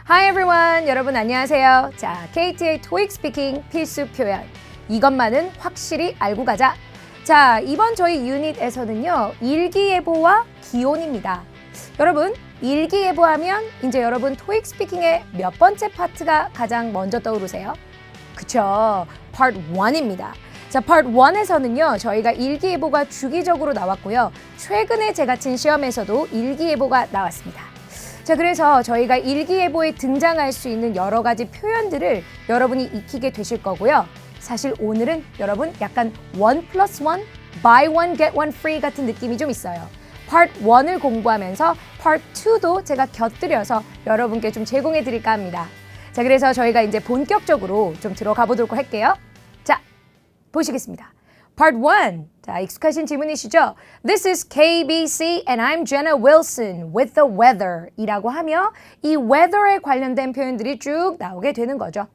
Hi everyone! 여러분 안녕하세요. 자, KT의 TOEIC 스피킹 필수 표현. 이것만은 확실히 알고 가자. 자, 이번 저희 유닛에서는요. 일기예보와 기온입니다. 여러분, 일기예보하면 이제 여러분 TOEIC 스피킹의 몇 번째 파트가 가장 먼저 떠오르세요? 그쵸. Part 1입니다. 자, Part 1에서는요. 저희가 일기예보가 주기적으로 나왔고요. 최근에 제가 친 시험에서도 일기예보가 나왔습니다. 자, 그래서 저희가 일기예보에 등장할 수 있는 여러 가지 표현들을 여러분이 익히게 되실 거고요. 사실 오늘은 여러분 약간 1+1, buy one, get one free 같은 느낌이 좀 있어요. Part 1을 공부하면서 Part 2도 제가 곁들여서 여러분께 좀 제공해 드릴까 합니다. 자, 그래서 저희가 이제 본격적으로 좀 들어가 보도록 할게요. 자, 보시겠습니다. Part 1. 자, 익숙하신 질문이시죠? This is KBC and I'm Jenna Wilson with the weather 이라고 하며 이 weather에 관련된 표현들이 쭉 나오게 되는 거죠.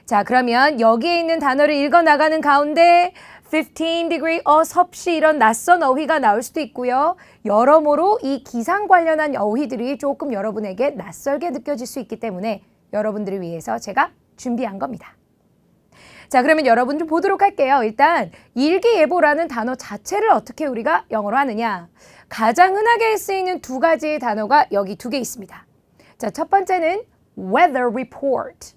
자, 그러면 여기에 있는 단어를 읽어나가는 가운데 15 degree, 섭씨 이런 낯선 어휘가 나올 수도 있고요. 여러모로 이 기상 관련한 어휘들이 조금 여러분에게 낯설게 느껴질 수 있기 때문에 여러분들을 위해서 제가 준비한 겁니다. 자, 그러면 여러분 좀 보도록 할게요. 일단 일기예보라는 단어 자체를 어떻게 우리가 영어로 하느냐. 가장 흔하게 쓰이는 두 가지의 단어가 여기 두 개 있습니다. 자, 첫 번째는 weather report.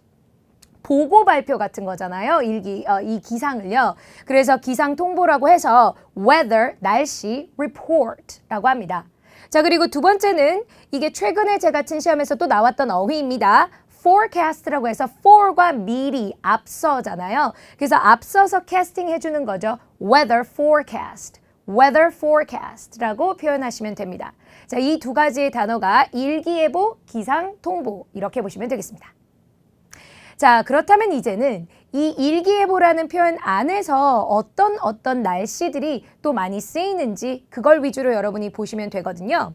보고 발표 같은 거잖아요. 이 기상을요. 그래서 기상 통보라고 해서 weather, 날씨, report라고 합니다. 자, 그리고 두 번째는 이게 최근에 제가 친 시험에서 또 나왔던 어휘입니다. forecast라고 해서 for과 미리, 앞서잖아요. 그래서 앞서서 캐스팅 해주는 거죠. weather forecast, weather forecast라고 표현하시면 됩니다. 자, 이 두 가지의 단어가 일기예보, 기상, 통보 이렇게 보시면 되겠습니다. 자, 그렇다면 이제는 이 일기예보라는 표현 안에서 어떤 날씨들이 또 많이 쓰이는지 그걸 위주로 여러분이 보시면 되거든요.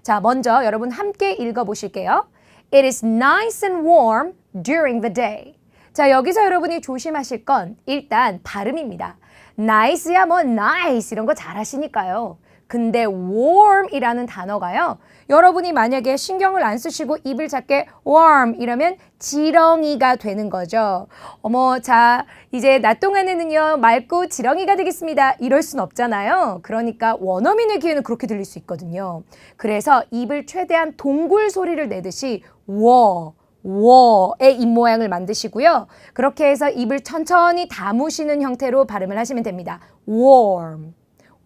자, 먼저 여러분 함께 읽어보실게요. It is nice and warm during the day. 자, 여기서 여러분이 조심하실 건 일단 발음입니다. nice야 뭐 nice 이런 거 잘하시니까요. 근데 warm이라는 단어가요. 여러분이 만약에 신경을 안 쓰시고 입을 작게 warm 이러면 지렁이가 되는 거죠. 어머, 자, 이제 낮 동안에는요 맑고 지렁이가 되겠습니다. 이럴 순 없잖아요. 그러니까 원어민의 귀에는 그렇게 들릴 수 있거든요. 그래서 입을 최대한 동굴 소리를 내듯이 워의 입모양을 만드시고요. 그렇게 해서 입을 천천히 다무시는 형태로 발음을 하시면 됩니다. warm,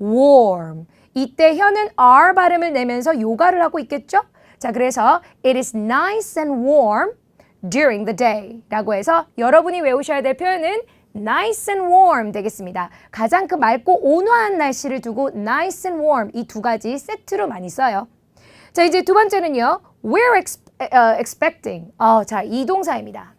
warm. 이때 혀는 R 발음을 내면서 요가를 하고 있겠죠? 자, 그래서 it is nice and warm during the day 라고 해서 여러분이 외우셔야 될 표현은 nice and warm 되겠습니다. 가장 그 맑고 온화한 날씨를 두고 nice and warm 이 두 가지 세트로 많이 써요. 자, 이제 두 번째는요. we're expecting. 자, 이 동사입니다.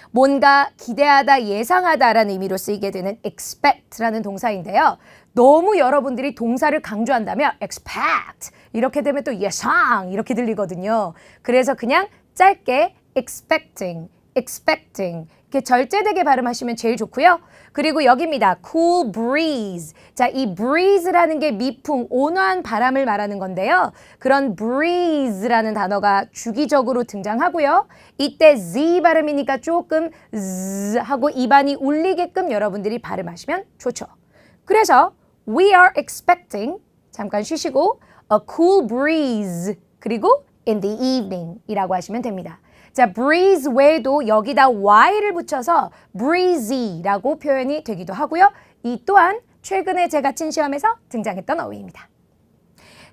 뭔가 기대하다, 예상하다라는 의미로 쓰이게 되는 expect라는 동사인데요. 너무 여러분들이 동사를 강조한다면 expect 이렇게 되면 또 예상 이렇게 들리거든요. 그래서 그냥 짧게 expecting 이렇게 절제되게 발음하시면 제일 좋고요. 그리고 여기입니다. cool breeze. 자, 이 breeze라는 게 미풍, 온화한 바람을 말하는 건데요. 그런 breeze라는 단어가 주기적으로 등장하고요. 이때 z 발음이니까 조금 z 하고 입안이 울리게끔 여러분들이 발음하시면 좋죠. 그래서 we are expecting, 잠깐 쉬시고, a cool breeze, 그리고 in the evening 이라고 하시면 됩니다. 자, breeze 외에도 여기다 y를 붙여서 breezy라고 표현이 되기도 하고요. 이 또한 최근에 제가 친 시험에서 등장했던 어휘입니다.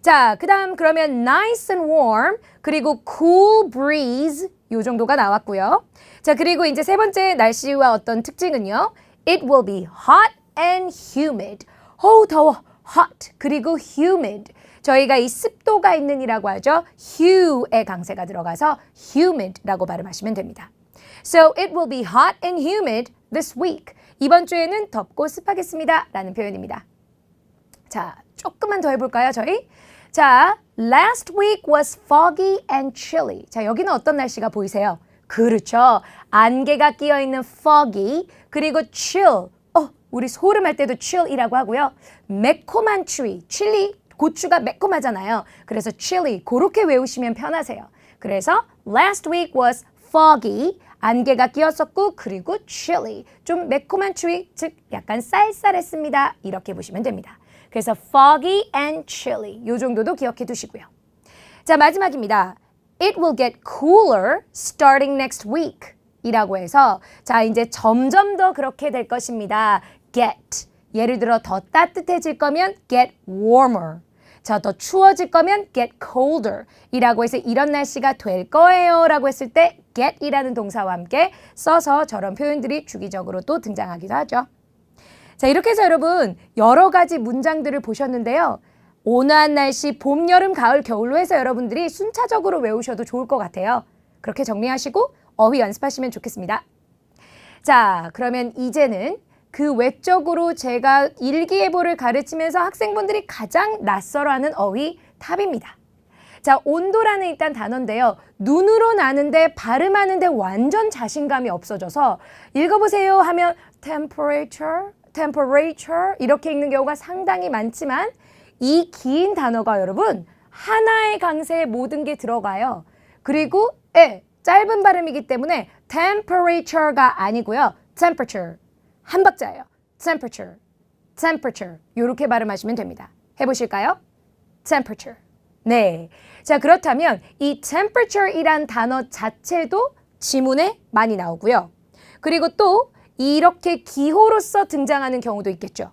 자, 그 다음 그러면 nice and warm, 그리고 cool breeze 요 정도가 나왔고요. 자, 그리고 이제 세 번째 날씨와 어떤 특징은요. It will be hot and humid. 더워, hot, 그리고 humid. 저희가 이 습도가 있는 이라고 하죠. hue의 강세가 들어가서 humid라고 발음하시면 됩니다. So it will be hot and humid this week. 이번 주에는 덥고 습하겠습니다. 라는 표현입니다. 자, 조금만 더 해볼까요, 저희? 자, last week was foggy and chilly. 자, 여기는 어떤 날씨가 보이세요? 그렇죠. 안개가 끼어있는 foggy, 그리고 chill. 우리 소름할 때도 chill이라고 하고요. 매콤한 추위, chilli, 고추가 매콤하잖아요. 그래서 chilly, 그렇게 외우시면 편하세요. 그래서 last week was foggy. 안개가 끼었었고 그리고 chilly. 좀 매콤한 추위, 즉 약간 쌀쌀했습니다. 이렇게 보시면 됩니다. 그래서 foggy and chilly. 이 정도도 기억해 두시고요. 자, 마지막입니다. It will get cooler starting next week. 이라고 해서 자, 이제 점점 더 그렇게 될 것입니다. get. 예를 들어 더 따뜻해질 거면 get warmer. 자, 더 추워질 거면 get colder 이라고 해서 이런 날씨가 될 거예요 라고 했을 때 get 이라는 동사와 함께 써서 저런 표현들이 주기적으로 또 등장하기도 하죠. 자, 이렇게 해서 여러분 여러 가지 문장들을 보셨는데요. 온화한 날씨, 봄, 여름, 가을, 겨울로 해서 여러분들이 순차적으로 외우셔도 좋을 것 같아요. 그렇게 정리하시고 어휘 연습하시면 좋겠습니다. 자, 그러면 이제는 그 외적으로 제가 일기예보를 가르치면서 학생분들이 가장 낯설어하는 어휘 탑입니다. 자, 온도라는 일단 단어인데요. 눈으로 나는데 발음하는데 완전 자신감이 없어져서 읽어보세요 하면 temperature 이렇게 읽는 경우가 상당히 많지만 이 긴 단어가 여러분 하나의 강세에 모든 게 들어가요. 그리고 짧은 발음이기 때문에 temperature가 아니고요. temperature. 한 박자예요. temperature. 이렇게 발음하시면 됩니다. 해보실까요? temperature. 네. 자, 그렇다면 이 temperature이란 단어 자체도 지문에 많이 나오고요. 그리고 또 이렇게 기호로서 등장하는 경우도 있겠죠.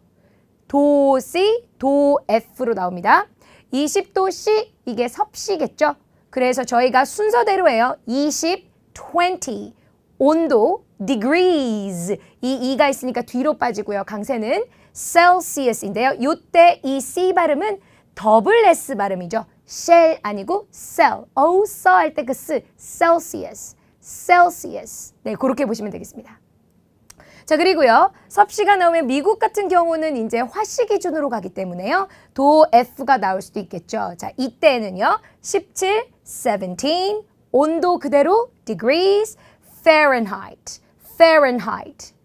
도 C, 도 F로 나옵니다. 20도 C, 이게 섭씨겠죠. 그래서 저희가 순서대로 해요. 20, 20. 온도, degrees. 이 E가 있으니까 뒤로 빠지고요. 강세는 Celsius인데요. 이때 이 C 발음은 더블 S 발음이죠. shell 아니고 cell. 써 할 때 그 S. Celsius. 네, 그렇게 보시면 되겠습니다. 자, 그리고요. 섭씨가 나오면 미국 같은 경우는 이제 화씨 기준으로 가기 때문에요. 도 F가 나올 수도 있겠죠. 자, 이때는요. 17, 17. 온도 그대로 degrees, Fahrenheit.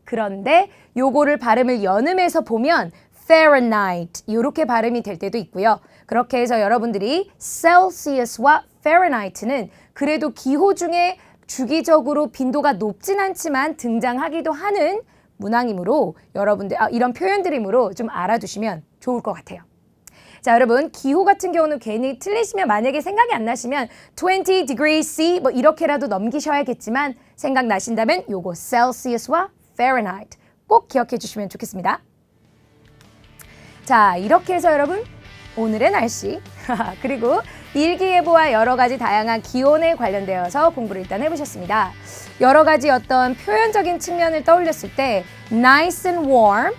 그런데 요거를 발음을 연음해서 보면 Fahrenheit 이렇게 발음이 될 때도 있고요. 그렇게 해서 여러분들이 Celsius와 Fahrenheit는 그래도 기호 중에 주기적으로 빈도가 높진 않지만 등장하기도 하는 문항이므로 여러분들 이런 표현들이므로 좀 알아두시면 좋을 것 같아요. 자, 여러분 기호 같은 경우는 괜히 틀리시면 만약에 생각이 안 나시면 20 degrees C 뭐 이렇게라도 넘기셔야겠지만 생각나신다면 요거 Celsius와 Fahrenheit 꼭 기억해 주시면 좋겠습니다. 자, 이렇게 해서 여러분 오늘의 날씨 그리고 일기예보와 여러 가지 다양한 기온에 관련되어서 공부를 일단 해보셨습니다. 여러 가지 어떤 표현적인 측면을 떠올렸을 때 nice and warm,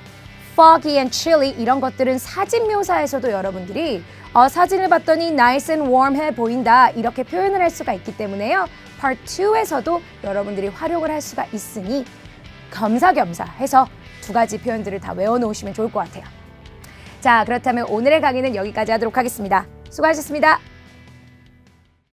foggy and chilly 이런 것들은 사진 묘사에서도 여러분들이 사진을 봤더니 nice and warm해 보인다 이렇게 표현을 할 수가 있기 때문에요. Part 2에서도 여러분들이 활용을 할 수가 있으니 겸사겸사 해서 두 가지 표현들을 다 외워놓으시면 좋을 것 같아요. 자, 그렇다면 오늘의 강의는 여기까지 하도록 하겠습니다. 수고하셨습니다.